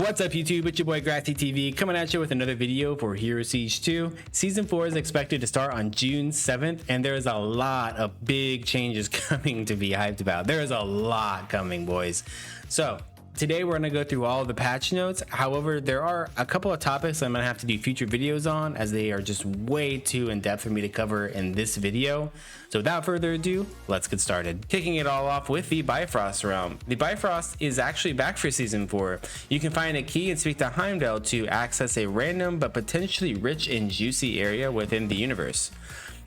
What's up YouTube, it's your boy Grassy TV coming at you with another video for Hero Siege 2. Season 4 is expected to start on June 7th and there is a lot of big changes coming to be hyped about. There is a lot coming, boys. So today we're going to go through all of the patch notes. However, there are a couple of topics I'm going to have to do future videos on as they are just way too in depth for me to cover in this video. So without further ado, let's get started. Kicking it all off with the Bifrost realm. The Bifrost is actually back for season 4. You can find a key and speak to Heimdall to access a random but potentially rich and juicy area within the universe.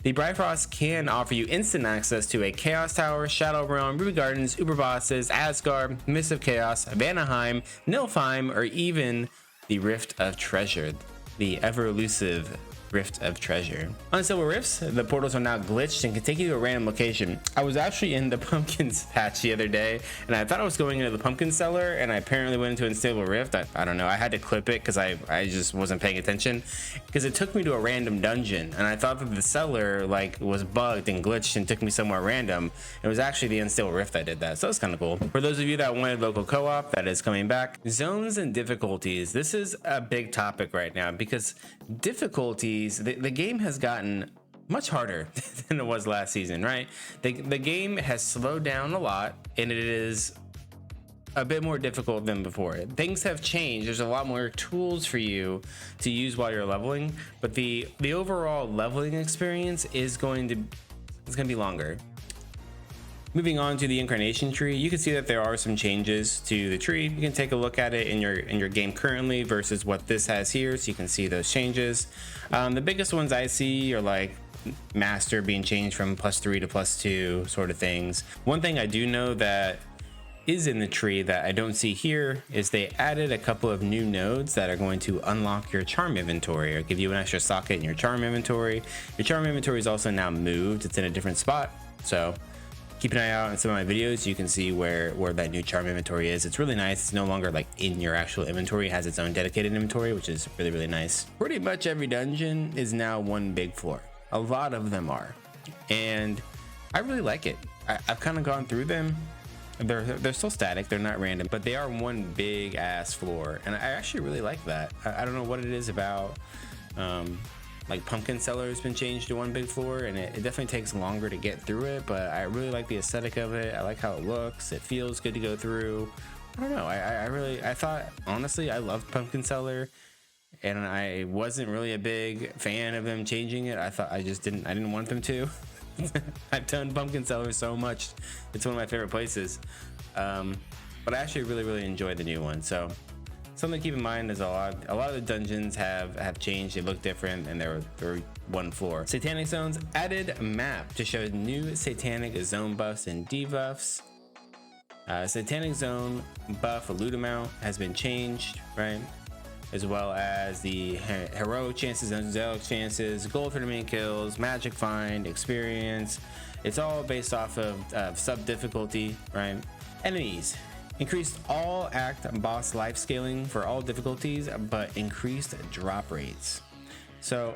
The Bifrost can offer you instant access to a Chaos Tower, Shadow Realm, Ruby Gardens, Uber Bosses, Asgard, Mist of Chaos, Vanaheim, Nilfheim, or even the Rift of Treasure, the ever-elusive Rift of Treasure. On Silver Rifts, the portals are now glitched and can take you to a random location. I was actually in the Pumpkins patch the other day and I thought I was going into the Pumpkin Cellar and I apparently went into Unstable Rift. I don't know, I had to clip it because I just wasn't paying attention because it took me to a random dungeon and I thought that the cellar like was bugged and glitched and took me somewhere random. It was actually the Unstable Rift that did that, so it's kind of cool. For those of you that wanted local co-op, that is coming back. Zones and difficulties. This is a big topic right now because difficulties, the game has gotten much harder than it was last season, right? The game has slowed down a lot and it is a bit more difficult than before. Things have changed. There's a lot more tools for you to use while you're leveling, but the overall leveling experience is going to be longer. Moving on to the Incarnation Tree, you can see that there are some changes to the tree. You can take a look at it in your game currently versus what this has here, so you can see those changes. The biggest ones I see are like Master being changed from +3 to +2 sort of things. One thing I do know that is in the tree that I don't see here is they added a couple of new nodes that are going to unlock your charm inventory or give you an extra socket in your charm inventory. Your charm inventory is also now moved. It's in a different spot, so keep an eye out on some of my videos. You can see where that new charm inventory is. It's really nice. It's no longer like in your actual inventory. It has its own dedicated inventory, which is really, really nice. Pretty much every dungeon is now one big floor. A lot of them are, and I really like it. I've kind of gone through them. They're still static. They're not random, but they are one big ass floor, and I actually really like that. I don't know what it is about. Like Pumpkin Cellar has been changed to one big floor and it definitely takes longer to get through it, but I really like the aesthetic of it. I like how it looks. It feels good to go through. I don't know, I thought honestly I loved Pumpkin Cellar and I wasn't really a big fan of them changing it. I didn't want them to. I've done Pumpkin Cellar so much. It's one of my favorite places, but I actually really enjoyed the new one. So something to keep in mind is a lot of the dungeons have changed. They look different and they're one floor. Satanic Zones added map to show new Satanic Zone buffs and debuffs. Satanic Zone buff loot amount has been changed, right? As well as the heroic chances, angelic chances, gold for the main kills, magic find, experience. It's all based off of sub difficulty, right? Enemies. Increased all act boss life scaling for all difficulties, but increased drop rates. So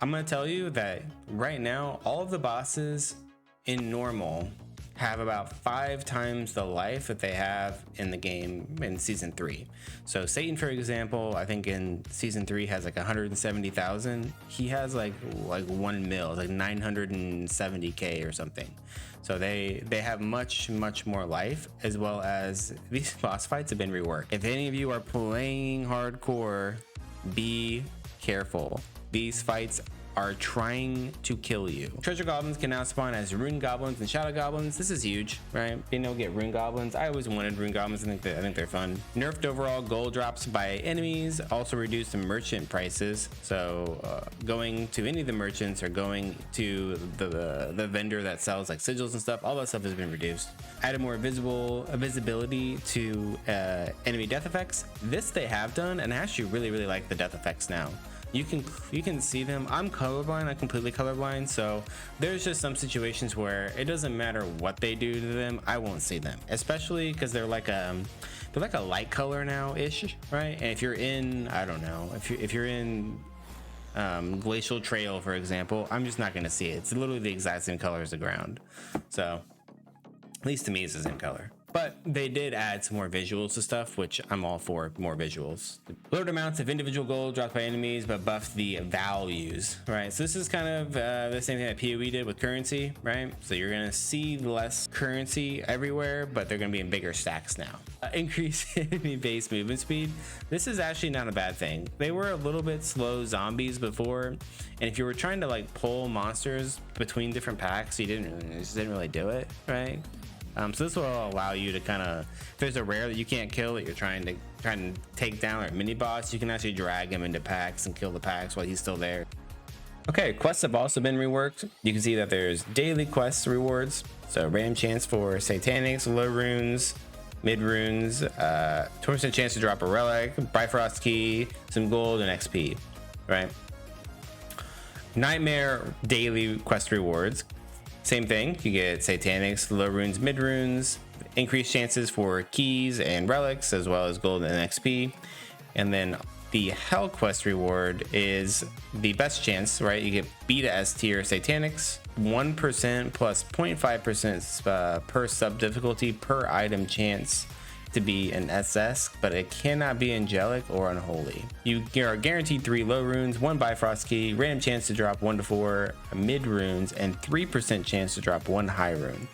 I'm going to tell you that right now, all of the bosses in normal have about 5 times the life that they have in the game in season 3. So Satan, for example, I think in season 3 has like 170,000. He has like 1 mil, like 970k or something. So they have much more life, as well as these boss fights have been reworked. If any of you are playing hardcore, be careful. These fights are trying to kill you. Treasure goblins can now spawn as rune goblins and shadow goblins. This is huge, right? Being able to get rune goblins. I always wanted rune goblins. I think they're fun. Nerfed overall gold drops by enemies. Also reduced the merchant prices. So going to any of the merchants or going to the vendor that sells like sigils and stuff, all that stuff has been reduced. Added more visibility to enemy death effects. This they have done, and I actually really like the death effects now. You can see them. I'm colorblind. I'm completely colorblind, so there's just some situations where it doesn't matter what they do to them, I won't see them, especially because they're like a light color now ish, right? And if you're in, I don't know, if you're in Glacial Trail, for example, I'm just not going to see it. It's literally the exact same color as the ground, so at least to me it's the same color. But they did add some more visuals to stuff, which I'm all for more visuals. Lowered amounts of individual gold dropped by enemies, but buffed the values, right? So this is kind of the same thing that PoE did with currency, right? So you're gonna see less currency everywhere, but they're gonna be in bigger stacks now. Increase enemy base movement speed. This is actually not a bad thing. They were a little bit slow zombies before, and if you were trying to like pull monsters between different packs, you just didn't really do it, right? So this will allow you to kind of, if there's a rare that you can't kill that you're trying to take down, or a mini boss, you can actually drag him into packs and kill the packs while he's still there. Okay, quests have also been reworked. You can see that there's daily quest rewards. So random chance for Satanics, low runes, mid runes, 20% chance to drop a relic, Bifrost key, some gold, and XP, right? Nightmare daily quest rewards. Same thing, you get Satanics, low runes, mid runes, increased chances for keys and relics, as well as gold and XP. And then the Hell quest reward is the best chance, right? You get beta S tier Satanics, 1% plus 0.5% per sub difficulty per item chance to be an SS, but it cannot be angelic or unholy. You are guaranteed 3 low runes, 1 Bifrost key, random chance to drop 1 to 4 mid runes, and 3% chance to drop 1 high rune.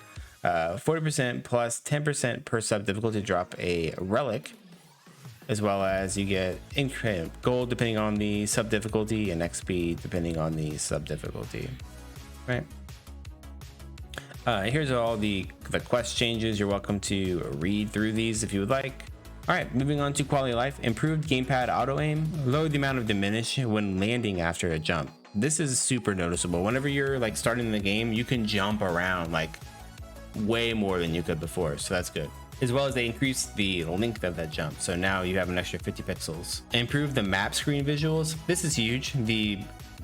40% plus 10% per sub difficulty to drop a relic, as well as you get gold depending on the sub difficulty and XP depending on the sub difficulty, right? Here's all the quest changes. You're welcome to read through these if you would like. All right, moving on to quality of life. Improved gamepad auto aim. Lowered the amount of diminish when landing after a jump. This is super noticeable. Whenever you're like starting the game, you can jump around like way more than you could before, so that's good. As well as they increased the length of that jump, so now you have an extra 50 pixels. Improved the map screen visuals. This is huge. The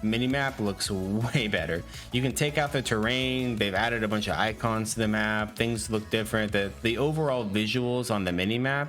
minimap looks way better. You can take out the terrain. They've added a bunch of icons to the map. Things look different. The overall visuals on the minimap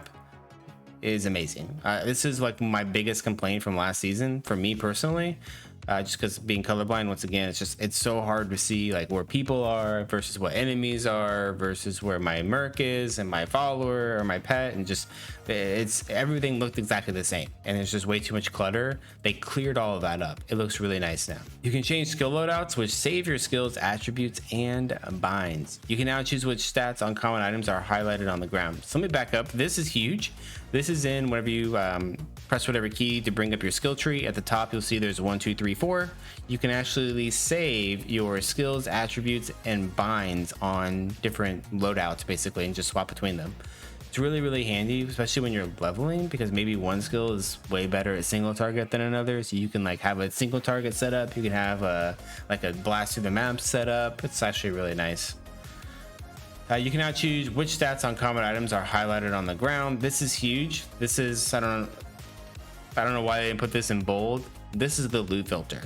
is amazing. This is like my biggest complaint from last season for me personally. Just because being colorblind, once again, it's so hard to see like where people are versus what enemies are versus where my merc is and my follower or my pet, and just everything looked exactly the same, and there's just way too much clutter. They cleared all of that up. It looks really nice now. You can change skill loadouts, which save your skills, attributes, and binds. You can now choose which stats on common items are highlighted on the ground. So let me back up. This is huge. This is in whenever you press whatever key to bring up your skill tree. At the top, you'll see there's 1, 2, 3, 4. You can actually save your skills, attributes, and binds on different loadouts, basically, and just swap between them. It's really, really handy, especially when you're leveling, because maybe one skill is way better at single target than another. So you can like have a single target set up. You can have a blast through the map set up. It's actually really nice. You can now choose which stats on common items are highlighted on the ground. This is huge. This is, I don't know why they didn't put this in bold. This is the loot filter.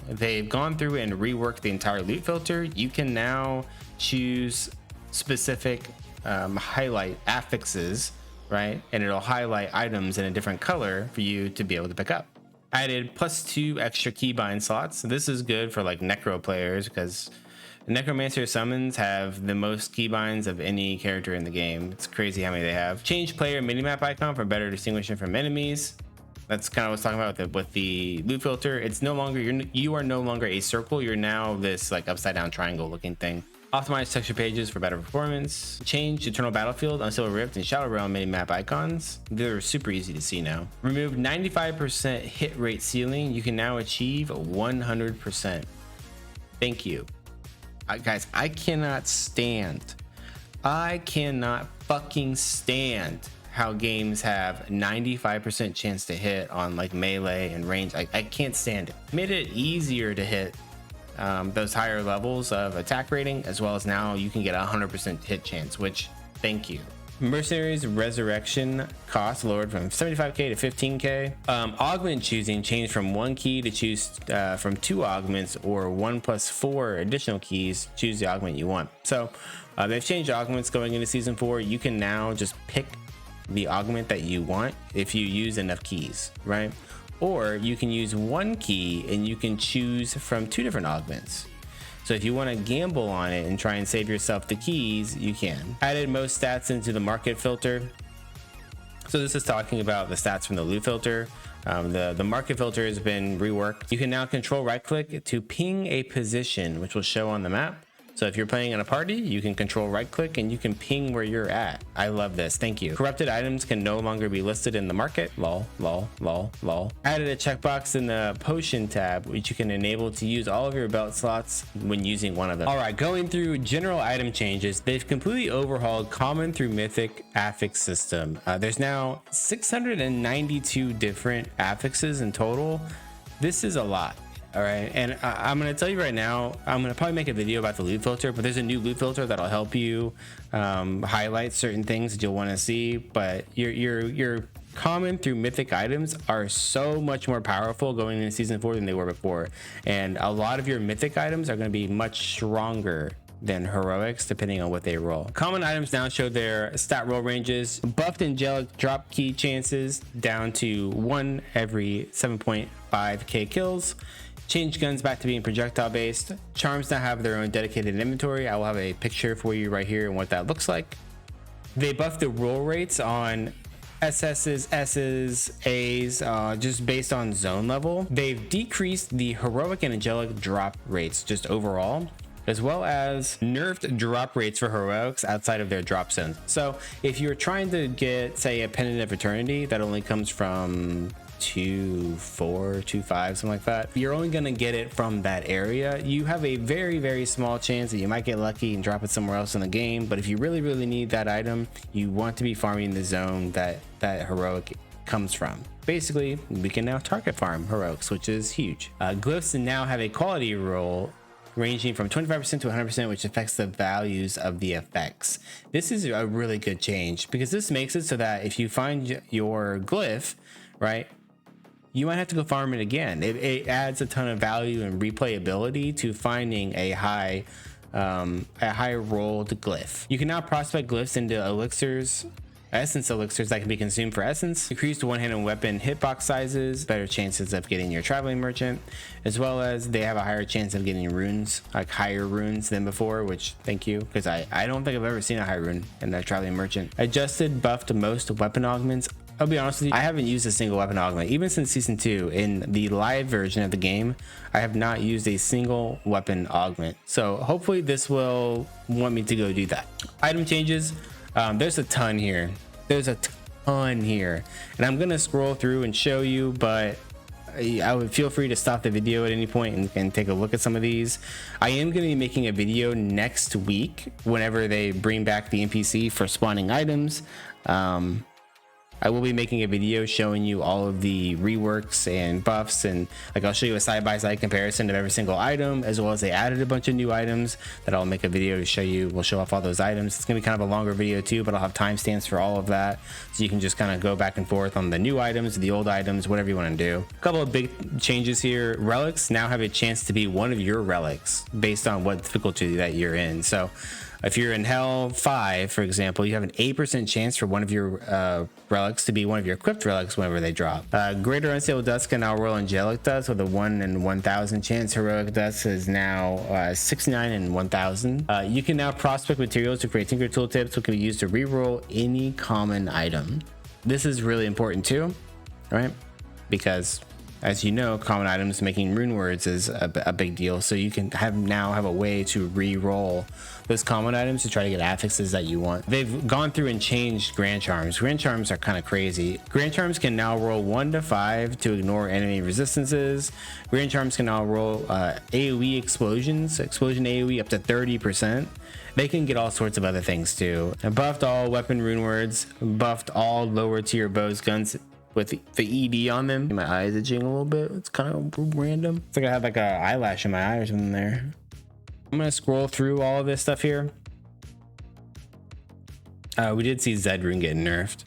They've gone through and reworked the entire loot filter. You can now choose specific highlight affixes, right? And it'll highlight items in a different color for you to be able to pick up. I added +2 extra keybind slots. This is good for like necro players because Necromancer summons have the most keybinds of any character in the game. It's crazy how many they have. Change player minimap icon for better distinguishing from enemies. That's kind of what I was talking about with the loot filter. It's no longer, you are no longer a circle. You're now this like upside down triangle looking thing. Optimize texture pages for better performance. Change Eternal Battlefield, Unsealed Rift, and Shadow Realm minimap icons. They're super easy to see now. Remove 95% hit rate ceiling. You can now achieve 100%. Thank you. Guys, I cannot fucking stand how games have 95% chance to hit on like melee and range. I can't stand it. Made it easier to hit those higher levels of attack rating, as well as now you can get 100% hit chance, which thank you. Mercenaries resurrection cost lowered from 75k to 15k. Augment choosing changed from 1 key to choose from 2 augments, or 1 + 4 additional keys. Choose the augment you want. So they've changed augments going into season 4. You can now just pick the augment that you want if you use enough keys, right? Or you can use 1 key and you can choose from 2 different augments. So if you want to gamble on it and try and save yourself the keys, you can. Added most stats into the market filter. So this is talking about the stats from the loot filter. The market filter has been reworked. You can now control right click to ping a position, which will show on the map. So if you're playing in a party, you can control right click and you can ping where you're at. I love this. Thank you. Corrupted items can no longer be listed in the market. Lol, lol, lol, lol. Added a checkbox in the potion tab, which you can enable to use all of your belt slots when using one of them. All right, going through general item changes, they've completely overhauled common through mythic affix system. There's now 692 different affixes in total. This is a lot. All right, and I'm gonna tell you right now, I'm gonna probably make a video about the loot filter, but there's a new loot filter that'll help you highlight certain things that you'll want to see. But your common through mythic items are so much more powerful going into season 4 than they were before, and a lot of your mythic items are going to be much stronger than heroics depending on what they roll. Common items now show their stat roll ranges. Buffed angelic drop key chances down to 1 every 7.5k kills. Change guns back to being projectile based. Charms now have their own dedicated inventory. I will have a picture for you right here and what that looks like. They buffed the roll rates on SS's, S's, A's, just based on zone level. They've decreased the heroic and angelic drop rates just overall, as well as nerfed drop rates for heroics outside of their drop zones. So if you're trying to get, say, a Pendant of Eternity that only comes from 2-4, 2-5, something like that, you're only going to get it from that area. You have a very, very small chance that you might get lucky and drop it somewhere else in the game. But if you really, really need that item, you want to be farming the zone that heroic comes from. Basically, we can now target farm heroics, which is huge. Glyphs now have a quality roll ranging from 25% to 100%, which affects the values of the effects. This is a really good change because this makes it so that if you find your glyph, right, you might have to go farm it again. It adds a ton of value and replayability to finding a high rolled glyph. You can now prospect glyphs into elixirs, essence elixirs that can be consumed for essence. Increased one-handed weapon hitbox sizes, better chances of getting your traveling merchant, as well as they have a higher chance of getting runes, like higher runes than before, which thank you, because I don't think I've ever seen a high rune in the traveling merchant. Adjusted buffed most weapon augments. I'll be honest with you, I haven't used a single weapon augment. Even since season 2, in the live version of the game, I have not used a single weapon augment. So hopefully this will want me to go do that. Item changes. There's a ton here. There's a ton here. And I'm going to scroll through and show you, but I would feel free to stop the video at any point and take a look at some of these. I am going to be making a video next week whenever they bring back the NPC for spawning items. I will be making a video showing you all of the reworks and buffs, and like I'll show you a side-by-side comparison of every single item, as well as they added a bunch of new items that I'll make a video to show you. We'll show off all those items. It's gonna be kind of a longer video too, but I'll have timestamps for all of that, so you can just kind of go back and forth on the new items, the old items, whatever you want to do. A couple of big changes here. Relics now have a chance to be one of your relics based on what difficulty that you're in. So if you're in Hell 5, for example, you have an 8% chance for one of your relics to be one of your equipped relics whenever they drop. Greater Unstable Dust can now roll Angelic Dust with a 1 in 1,000 chance. Heroic Dust is now 69 in 1,000. You can now prospect materials to create Tinker Tooltips, which can be used to reroll any common item. This is really important too, right? Because as you know, common items making rune words is a big deal. So you can now have a way to re-roll those common items to try to get affixes that you want. They've gone through and changed Grand Charms. Grand Charms are kind of crazy. Grand Charms can now roll 1 to 5 to ignore enemy resistances. Grand Charms can now roll AoE explosions, explosion AoE up to 30%. They can get all sorts of other things too. And buffed all weapon rune words, buffed all lower tier bows, guns with the ED on them. My eyes itching a little bit. It's kind of random. It's like I have like a eyelash in my eye or something there. I'm gonna scroll through all of this stuff here. We did see Zed rune get nerfed,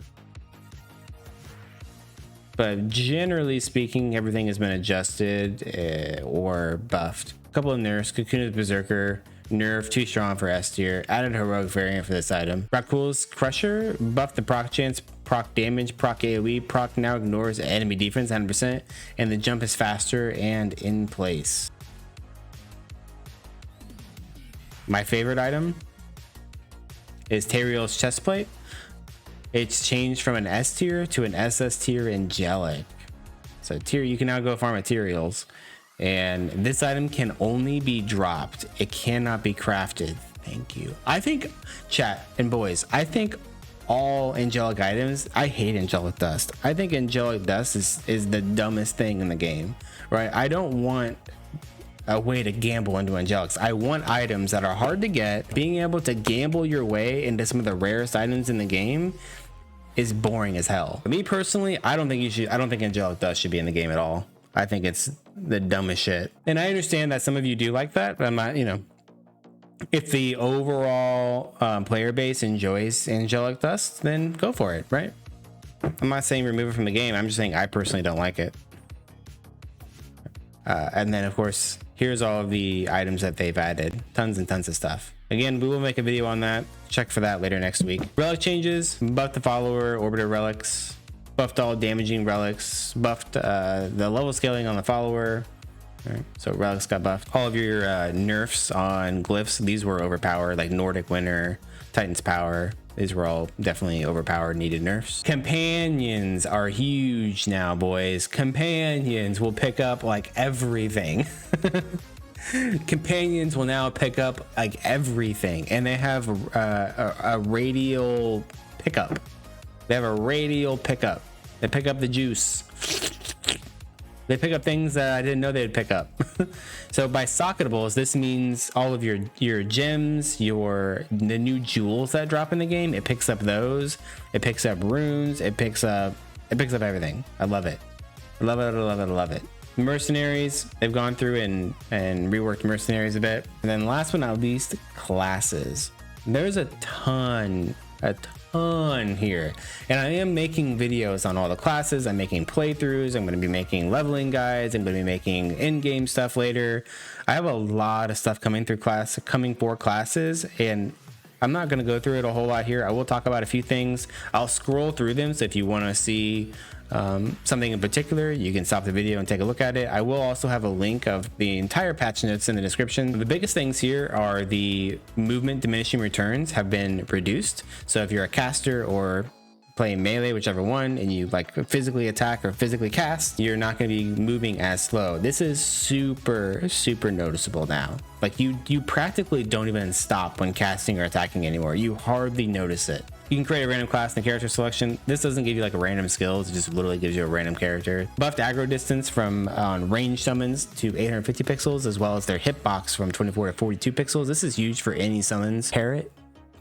but generally speaking, everything has been adjusted or buffed. A couple of nerfs. Cocoon's Berserker nerf, too strong for S tier. Added heroic variant for this item. Rakul's Crusher buffed the proc chance, proc damage, proc AoE. Proc now ignores enemy defense 100%, and the jump is faster and in place. My favorite item is Teriel's chestplate. It's changed from an S tier to an SS tier angelic. So tier, you can now go farm materials, and this item can only be dropped. It cannot be crafted. Thank you. I think, chat and boys, I think all angelic items, I hate angelic dust. I think angelic dust is the dumbest thing in the game, right? I don't want a way to gamble into angelics. I want items that are hard to get. Being able to gamble your way into some of the rarest items in the game is boring as hell. Me personally, I don't think angelic dust should be in the game at all. I think it's the dumbest shit. And I understand that some of you do like that, but I'm not, you know, if the overall player base enjoys angelic dust, then go for it, right? I'm not saying remove it from the game. I'm just saying I personally don't like it. And then of course, here's all of the items that they've added. Tons and tons of stuff. Again, we will make a video on that. Check for that later next week. Relic changes: buffed the follower, orbiter relics, buffed all damaging relics, buffed the level scaling on the follower. All right, so relics got buffed. All of your nerfs on glyphs, these were overpowered, like Nordic Winter, Titan's Power. These were all definitely overpowered, needed nerfs. Companions are huge now, boys. Companions will pick up like everything. Companions will now pick up like everything, and they have a radial pickup. They have a radial pickup. They pick up the juice. They pick up things that I didn't know they'd pick up. So by socketables, this means all of your gems, the new jewels that drop in the game. It picks up those. It picks up runes. It picks up everything. I love it. I love it. I love it. I love it. Mercenaries, they've gone through and reworked mercenaries a bit. And then last but not least, classes. There's a ton here, and I am making videos on all the classes. I'm making playthroughs. I'm going to be making leveling guides. I'm going to be making in-game stuff later. I have a lot of stuff coming for classes, and I'm not going to go through it a whole lot here. I will talk about a few things. I'll scroll through them, so if you want to see something in particular, you can stop the video and take a look at it. I will also have a link of the entire patch notes in the description. The biggest things here are the movement diminishing returns have been reduced. So if you're a caster or playing melee, whichever one, and you like physically attack or physically cast, you're not going to be moving as slow. This is super noticeable now. Like you practically don't even stop when casting or attacking anymore. You hardly notice it. You can create a random class in the character selection. This doesn't give you like a random skills. It just literally gives you a random character. Buffed aggro distance from on range summons to 850 pixels, as well as their hitbox from 24 to 42 pixels. This is huge for any summons. Parrot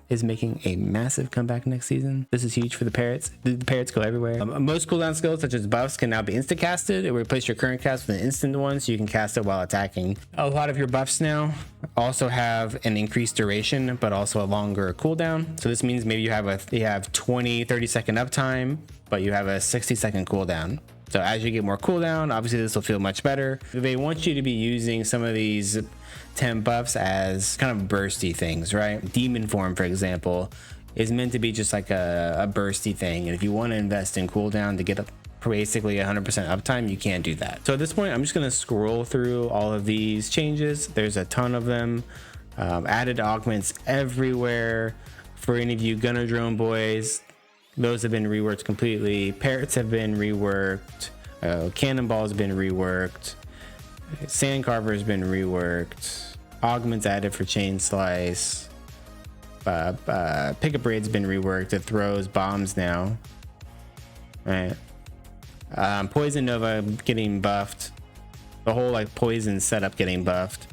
is making a massive comeback next season. This is huge for the parrots. The parrots go everywhere. Most cooldown skills, such as buffs, can now be insta casted. It will replace your current cast with an instant one, so you can cast it while attacking. A lot of your buffs now also have an increased duration, but also a longer cooldown. So this means maybe you have 20, 30-second uptime, but you have a 60-second cooldown. So as you get more cooldown, obviously this will feel much better. They want you to be using some of these 10 buffs as kind of bursty things, right? Demon form, for example, is meant to be just like a bursty thing. And if you want to invest in cooldown to get basically 100% uptime, you can't do that. So at this point, I'm just going to scroll through all of these changes. There's a ton of them. Added augments everywhere. For any of you gunner drone boys, those have been reworked completely. Parrots have been reworked. Cannonball's been reworked. Sandcarver has been reworked. Augments added for chain slice. Pickup raid's been reworked. It throws bombs now. Right. Poison Nova getting buffed. The whole like poison setup getting buffed.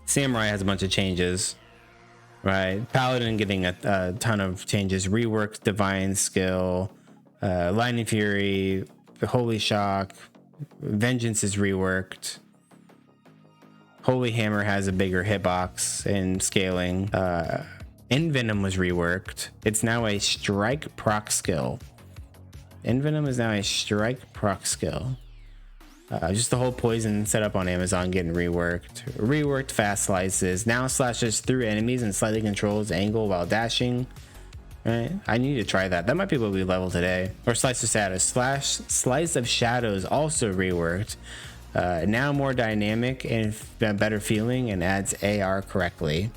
Samurai has a bunch of changes. Right, Paladin getting a ton of changes. Reworked Divine Skill, Lightning Fury, Holy Shock, Vengeance is reworked. Holy Hammer has a bigger hitbox and scaling. Envenom was reworked. It's now a strike proc skill. Envenom is now a strike proc skill. Just the whole poison setup on Amazon getting reworked. Fast slices now slashes through enemies and slightly controls angle while dashing. Right, I need to try that. That might be able to be level today. Or slice of shadows. Slice of shadows also reworked. Now more dynamic and better feeling, and adds AR correctly.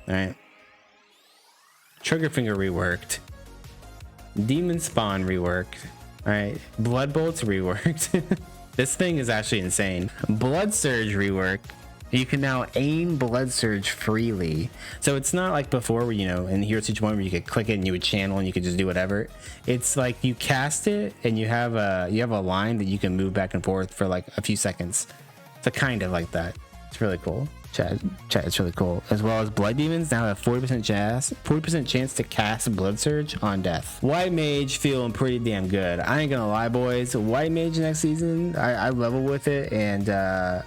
All right. Trigger finger reworked. Demon spawn reworked. All right. Blood bolts reworked. This thing is actually insane. Blood surge reworked. You can now aim blood surge freely. So it's not like before where, you know, in Hero Siege 1 where you could click it and you would channel and you could just do whatever. It's like you cast it and you have a line that you can move back and forth for like a few seconds. So kind of like that. It's really cool. Chat, it's really cool. As well as blood demons now have 40% chance to cast blood surge on death. White mage feeling pretty damn good. I ain't gonna lie, boys. White mage next season, I level with it, and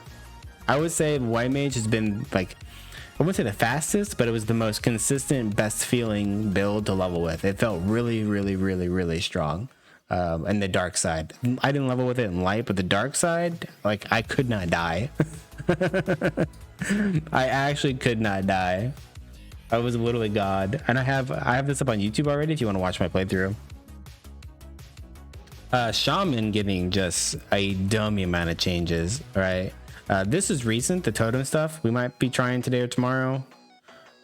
I would say white mage has been, like, I wouldn't say the fastest, but it was the most consistent, best feeling build to level with. It felt really strong. And the dark side, I didn't level with it in light, but the dark side, like, I could not die. I actually could not die. I was literally God. And I have this up on YouTube already if you want to watch my playthrough. Shaman getting just a dummy amount of changes, right? This is recent, the totem stuff we might be trying today or tomorrow.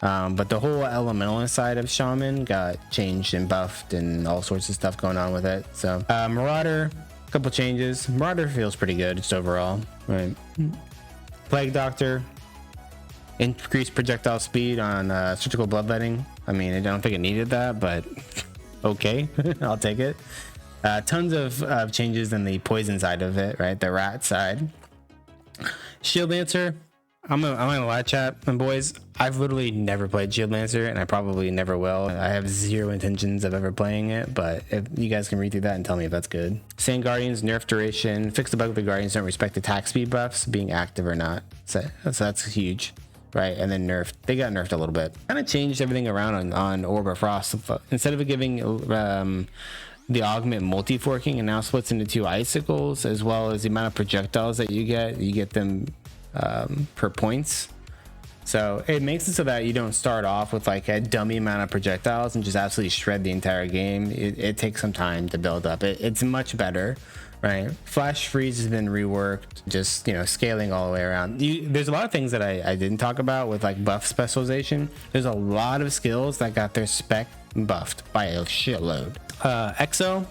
But the whole elementalist side of Shaman got changed and buffed and all sorts of stuff going on with it. So Marauder, a couple changes. Marauder feels pretty good just overall, right? Plague Doctor, increased projectile speed on surgical bloodletting. I mean, I don't think it needed that, but okay, I'll take it. Tons of changes in the poison side of it, right? The rat side. Shield Lancer, I'm gonna lie, chat and boys, I've literally never played Shield Lancer, and I probably never will. I have zero intentions of ever playing it, but if you guys can read through that and tell me if that's good. Sand Guardians, nerf duration, fix the bug the Guardians don't respect attack speed buffs being active or not. So that's huge, right? And then they got nerfed a little bit. Kind of changed everything around on Orb of Frost. Instead of giving the augment multi-forking, and now splits into 2 icicles, as well as the amount of projectiles that you get them per points. So it makes it so that you don't start off with like a dummy amount of projectiles and just absolutely shred the entire game. It takes some time to build up. It's much better, right? Flash freeze has been reworked, just, you know, scaling all the way around. There's a lot of things that I didn't talk about with like buff specialization. There's a lot of skills that got their spec buffed by a shitload. Exo,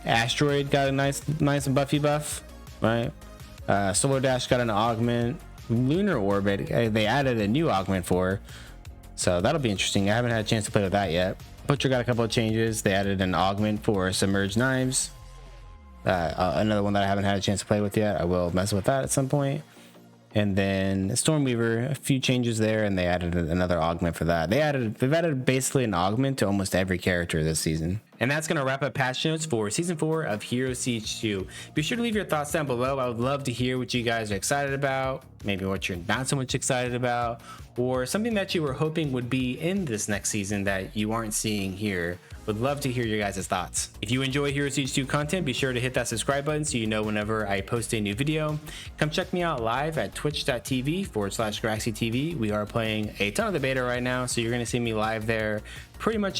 Asteroid got a nice buffy buff, right? Solar Dash got an augment. Lunar Orbit, they added a new augment for, so that'll be interesting. I haven't had a chance to play with that yet. Butcher got a couple of changes. They added an augment for Submerged Knives. Another one that I haven't had a chance to play with yet. I will mess with that at some point. And then Stormweaver, a few changes there, and they added another augment for that. They've added basically an augment to almost every character this season. And that's going to wrap up patch notes for Season 4 of Hero Siege 2. Be sure to leave your thoughts down below. I would love to hear what you guys are excited about, maybe what you're not so much excited about, or something that you were hoping would be in this next season that you aren't seeing here. Would love to hear your guys' thoughts. If you enjoy Hero Siege 2 content, be sure to hit that subscribe button so you know whenever I post a new video. Come check me out live at twitch.tv/GraxyTV. We are playing a ton of the beta right now, so you're going to see me live there pretty much